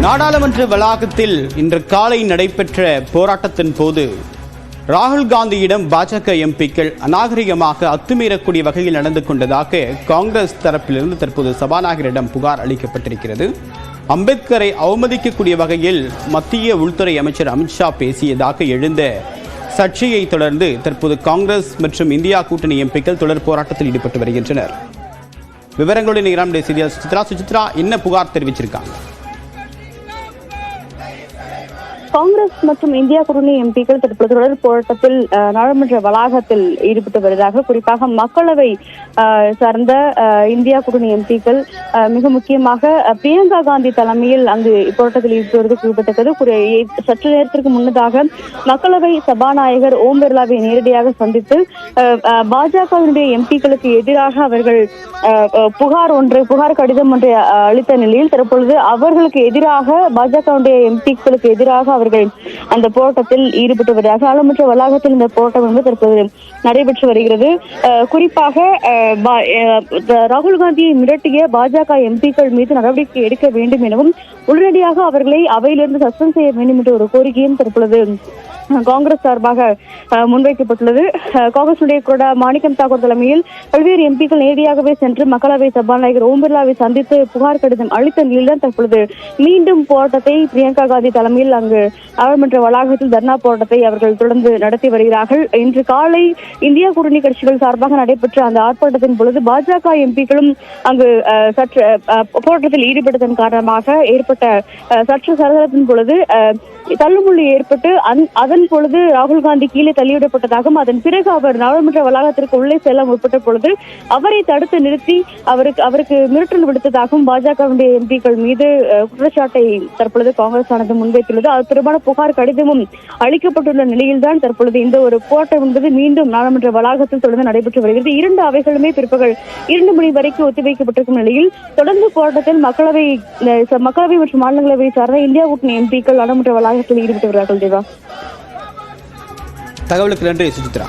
நாடாளுமன்ற வளாகத்தில் இன்று காலை நடைபெற்ற போராட்டத்தின் போது ராகுல் காந்தியிடம் பாஜக எம்பிக்கள் அநாகரிகமாக அத்துமீறக்கூடிய வகையில் நடந்து கொண்டதாக காங்கிரஸ் தரப்பிலிருந்து தற்போது சபாநாயகரிடம் புகார் அளிக்கப்பட்டிருக்கிறது. அம்பேத்கரை அவமதிக்கக்கூடிய வகையில் மத்திய உள்துறை அமைச்சர் அமித்ஷா பேசியதாக எழுந்த சர்ச்சையை தொடர்ந்து தற்போது காங்கிரஸ் மற்றும் இந்தியா கூட்டணி எம்பிக்கள் தொடர் போராட்டத்தில் ஈடுபட்டு வருகின்றனர். விவரங்களுடன் நம்முடைய செய்தியாளர் சுசித்ரா என்ன புகார் தெரிவிச்சிருக்காங்க? காங்கிரஸ் மற்றும் இந்தியா கூட்டணி எம்பிக்கள் தற்போது தொடர் போராட்டத்தில் நாடாளுமன்ற வளாகத்தில் ஈடுபட்டு வருவதாக, குறிப்பாக மக்களவை சார்ந்த இந்தியா கூட்டணி எம்பிக்கள் மிக முக்கியமாக பிரியங்கா காந்தி தலைமையில் அங்கு போராட்டத்தில் ஈடுபடுவது குறிப்பிடத்தக்கது. சற்று நேரத்திற்கு முன்னதாக மக்களவை சபாநாயகர் ஓம் பிர்லாவை நேரடியாக சந்தித்து பாஜகவினுடைய எம்பிக்களுக்கு எதிராக அவர்கள் புகார் கடிதம் ஒன்றை அளித்த நிலையில் தற்பொழுது அவர்களுக்கு எதிராக பாஜகவுடைய எம்பிக்களுக்கு எதிராக அவர்கள் அந்த போராட்டத்தில் ஈடுபட்டு வருகிறார்கள். நாடாளுமன்ற வளாகத்தில் இந்த போராட்டம் என்பது தற்போது நடைபெற்று வருகிறது. குறிப்பாக ராகுல் காந்தியை மிரட்டிய பாஜக எம்பிக்கள் மீது நடவடிக்கை எடுக்க வேண்டும் எனவும் உடனடியாக அவர்களை அவையிலிருந்து சஸ்பெண்ட் செய்ய வேண்டும் என்ற ஒரு கோரிக்கையும் தற்பொழுது காங்கிரஸ் சார்பாக முன்வைக்கப்பட்டுள்ளது. காங்கிரசுடைய கூட மாணிக்கம் தாக்கூர் தலைமையில் பல்வேறு எம்பிக்கள் நேரடியாகவே சென்று மக்களவை சபாநாயகர் ஓம் பிர்லாவை சந்தித்து புகார் கடிதம் அளித்த நிலையில்தான் தற்பொழுது மீண்டும் போராட்டத்தை பிரியங்கா காந்தி தலைமையில் அங்கு நாடாளுமன்ற வளாகத்தில் தர்ணா போராட்டத்தை அவர்கள் தொடர்ந்து நடத்தி வருகிறார்கள். இன்று காலை இந்தியா கூட்டணி கட்சிகள் சார்பாக நடைபெற்ற அந்த ஆர்ப்பாட்டத்தின் பொழுது பாஜக எம்பிக்களும் அங்கு சற்று போராட்டத்தில் ஈடுபட்டதன் காரணமாக ஏற்பட்ட சற்று சலசலப்பின் பொழுது தள்ளுமுள்ளு ஏற்பட்டு அதன் பொழுது ராகுல் காந்தி கீழே தள்ளிவிடப்பட்டதாகவும் அதன் பிறகு அவர் நாடாளுமன்ற வளாகத்திற்கு உள்ளே செல்ல முற்பட்ட பொழுது அவரை தடுத்து நிறுத்தி அவருக்கு மிரட்டல் விடுத்ததாகவும் பாஜகவுடைய எம்பிக்கள் மீது குற்றச்சாட்டை தற்பொழுது காங்கிரஸ் ஆனது முன்வைத்துள்ளது. அது தொடர்பான புகார் கடிதமும் அளிக்கப்பட்டுள்ள நிலையில்தான் தற்பொழுது இந்த ஒரு போராட்டம் என்பது மீண்டும் நாடாளுமன்ற வளாகத்தில் தொடர்ந்து நடைபெற்று வருகிறது. இரண்டு அவைகளுமே பிற்பகல் 2 மணி வரைக்கும் ஒத்திவைக்கப்பட்டிருக்கும் நிலையில் தொடர்ந்து போராட்டத்தில் மக்களவை மற்றும் மாநிலங்களவை சார்ந்த இந்தியா கூட்டணி எம்பிக்கள் நாடாளுமன்ற வளாகத்தில் ஈடுபட்டு வருகிறார்கள். தேவா, தகவலுக்கு நன்றி சுசித்ரா.